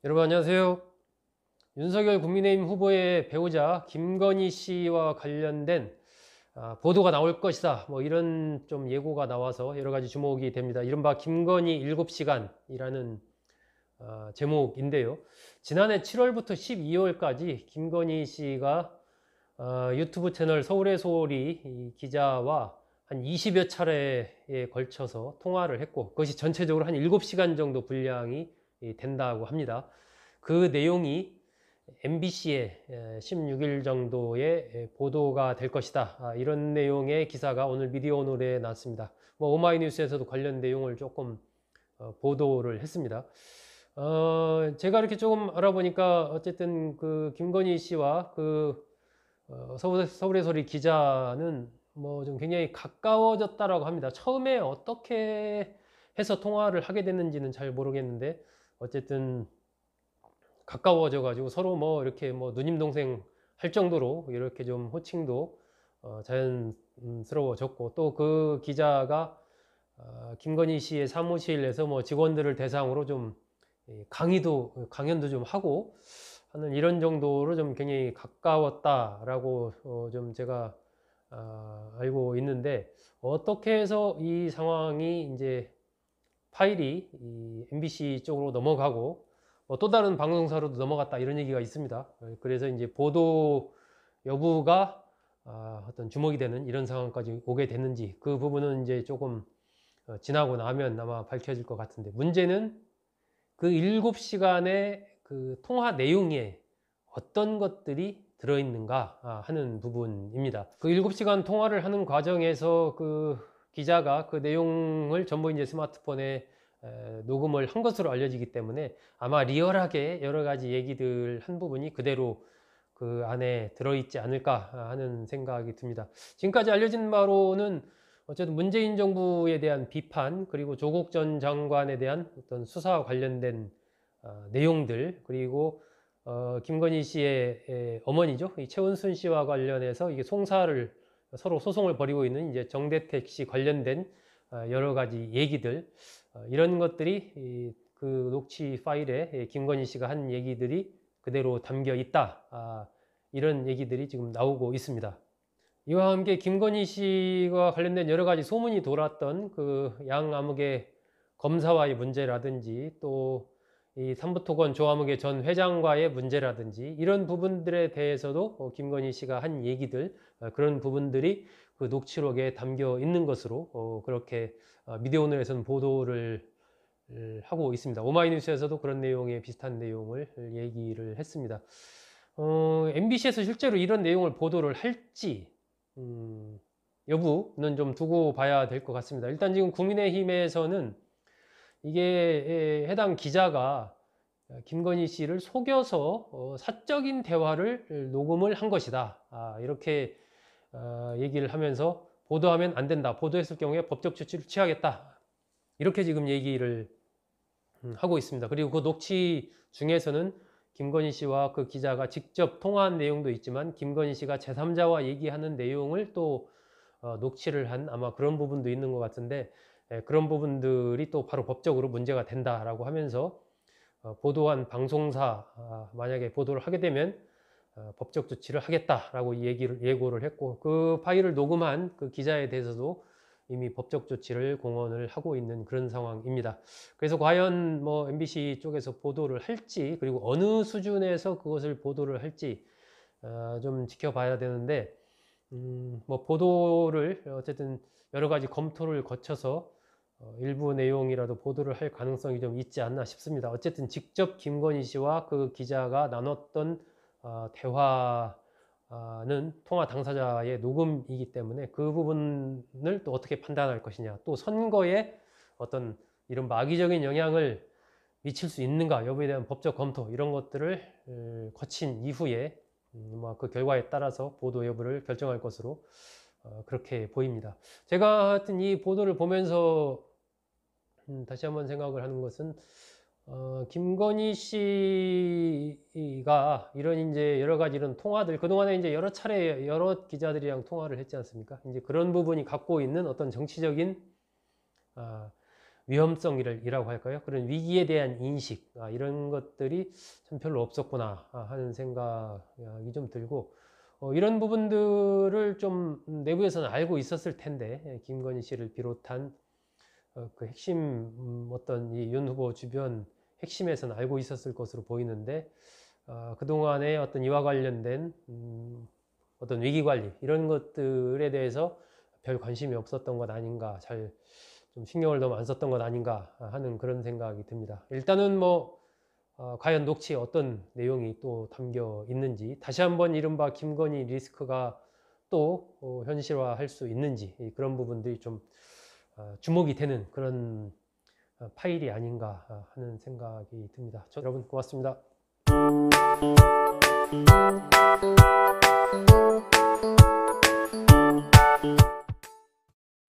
여러분 안녕하세요. 윤석열 국민의힘 후보의 배우자 김건희 씨와 관련된 보도가 나올 것이다. 뭐 이런 좀 예고가 나와서 여러 가지 주목이 됩니다. 이른바 김건희 7시간이라는 제목인데요. 지난해 7월부터 12월까지 김건희 씨가 유튜브 채널 서울의 소리 이 기자와 한 20여 차례에 걸쳐서 통화를 했고, 그것이 전체적으로 한 7시간 정도 분량이 된다고 합니다. 그 내용이 MBC에 16일 정도에 보도가 될 것이다. 이런 내용의 기사가 오늘 미디어 오늘에 나왔습니다. 뭐 오마이뉴스에서도 관련 내용을 조금 보도를 했습니다. 제가 이렇게 조금 알아보니까 어쨌든 그 김건희 씨와 그 서울의 소리 기자는 뭐 좀 굉장히 가까워졌다라고 합니다. 처음에 어떻게 해서 통화를 하게 됐는지는 잘 모르겠는데 어쨌든 가까워져 가지고 서로 뭐 이렇게 뭐 누님 동생 할 정도로 이렇게 좀 호칭도 자연스러워졌고, 또 그 기자가 김건희 씨의 사무실에서 뭐 직원들을 대상으로 좀 강연도 좀 하고 하는 이런 정도로 좀 굉장히 가까웠다라고 좀 제가 알고 있는데, 어떻게 해서 이 상황이 이제 파일이 이 MBC 쪽으로 넘어가고 또 다른 방송사로도 넘어갔다 이런 얘기가 있습니다. 그래서 이제 보도 여부가 어떤 주목이 되는 이런 상황까지 오게 됐는지, 그 부분은 이제 조금 지나고 나면 아마 밝혀질 것 같은데, 문제는 그 7시간의 그 통화 내용에 어떤 것들이 들어있는가 하는 부분입니다. 그 7시간 통화를 하는 과정에서 그 기자가 그 내용을 전부 이제 스마트폰에 녹음을 한 것으로 알려지기 때문에 아마 리얼하게 여러 가지 얘기들 한 부분이 그대로 그 안에 들어있지 않을까 하는 생각이 듭니다. 지금까지 알려진 바로는 어쨌든 문재인 정부에 대한 비판, 그리고 조국 전 장관에 대한 어떤 수사와 관련된 내용들, 그리고 김건희 씨의 어머니죠, 이 최은순 씨와 관련해서 이게 서로 소송을 벌이고 있는 이제 정대택 씨 관련된 여러 가지 얘기들, 이런 것들이 그 녹취 파일에 김건희 씨가 한 얘기들이 그대로 담겨 있다. 이런 얘기들이 지금 나오고 있습니다. 이와 함께 김건희 씨와 관련된 여러 가지 소문이 돌았던 그 양아무개 검사와의 문제라든지, 또 이 삼부토건 조아무개 전 회장과의 문제라든지, 이런 부분들에 대해서도 김건희 씨가 한 얘기들, 그런 부분들이 그 녹취록에 담겨 있는 것으로 그렇게 미디어오늘에서는 보도를 하고 있습니다. 오마이뉴스에서도 그런 내용의 비슷한 내용을 얘기를 했습니다. MBC에서 실제로 이런 내용을 보도를 할지 여부는 좀 두고 봐야 될 것 같습니다. 일단 지금 국민의힘에서는 이게 해당 기자가 김건희 씨를 속여서 사적인 대화를 녹음을 한 것이다. 이렇게 얘기를 하면서 보도하면 안 된다. 보도했을 경우에 법적 조치를 취하겠다. 이렇게 지금 얘기를 하고 있습니다. 그리고 그 녹취 중에서는 김건희 씨와 그 기자가 직접 통화한 내용도 있지만, 김건희 씨가 제3자와 얘기하는 내용을 또 녹취를 한 아마 그런 부분도 있는 것 같은데, 그런 부분들이 또 바로 법적으로 문제가 된다라고 하면서 보도한 방송사 만약에 보도를 하게 되면 법적 조치를 하겠다라고 예고를 했고, 그 파일을 녹음한 그 기자에 대해서도 이미 법적 조치를 공언을 하고 있는 그런 상황입니다. 그래서 과연 뭐 MBC 쪽에서 보도를 할지, 그리고 어느 수준에서 그것을 보도를 할지 좀 지켜봐야 되는데, 뭐 보도를 어쨌든 여러 가지 검토를 거쳐서 일부 내용이라도 보도를 할 가능성이 좀 있지 않나 싶습니다. 어쨌든 직접 김건희 씨와 그 기자가 나눴던 대화는 통화 당사자의 녹음이기 때문에 그 부분을 또 어떻게 판단할 것이냐, 또 선거에 어떤 이런 악의적인 영향을 미칠 수 있는가 여부에 대한 법적 검토, 이런 것들을 거친 이후에 그 결과에 따라서 보도 여부를 결정할 것으로 그렇게 보입니다. 제가 하여튼 이 보도를 보면서 다시 한번 생각을 하는 것은, 김건희 씨가 이런 이제 여러 가지 이런 통화들, 그동안에 이제 여러 차례 여러 기자들이랑 통화를 했지 않습니까? 이제 그런 부분이 갖고 있는 어떤 정치적인 위험성이라고 할까요? 그런 위기에 대한 인식, 이런 것들이 참 별로 없었구나 하는 생각이 좀 들고, 이런 부분들을 좀 내부에서는 알고 있었을 텐데, 김건희 씨를 비롯한 그 핵심 어떤 이 윤 후보 주변 핵심에서는 알고 있었을 것으로 보이는데, 그동안의 어떤 이와 관련된 어떤 위기 관리 이런 것들에 대해서 별 관심이 없었던 것 아닌가, 잘 좀 신경을 너무 안 썼던 것 아닌가 하는 그런 생각이 듭니다. 일단은 뭐 과연 녹취에 어떤 내용이 또 담겨 있는지, 다시 한번 이른바 김건희 리스크가 또 현실화할 수 있는지, 그런 부분들이 좀 주목이 되는 그런 파일이 아닌가 하는 생각이 듭니다. 여러분 고맙습니다.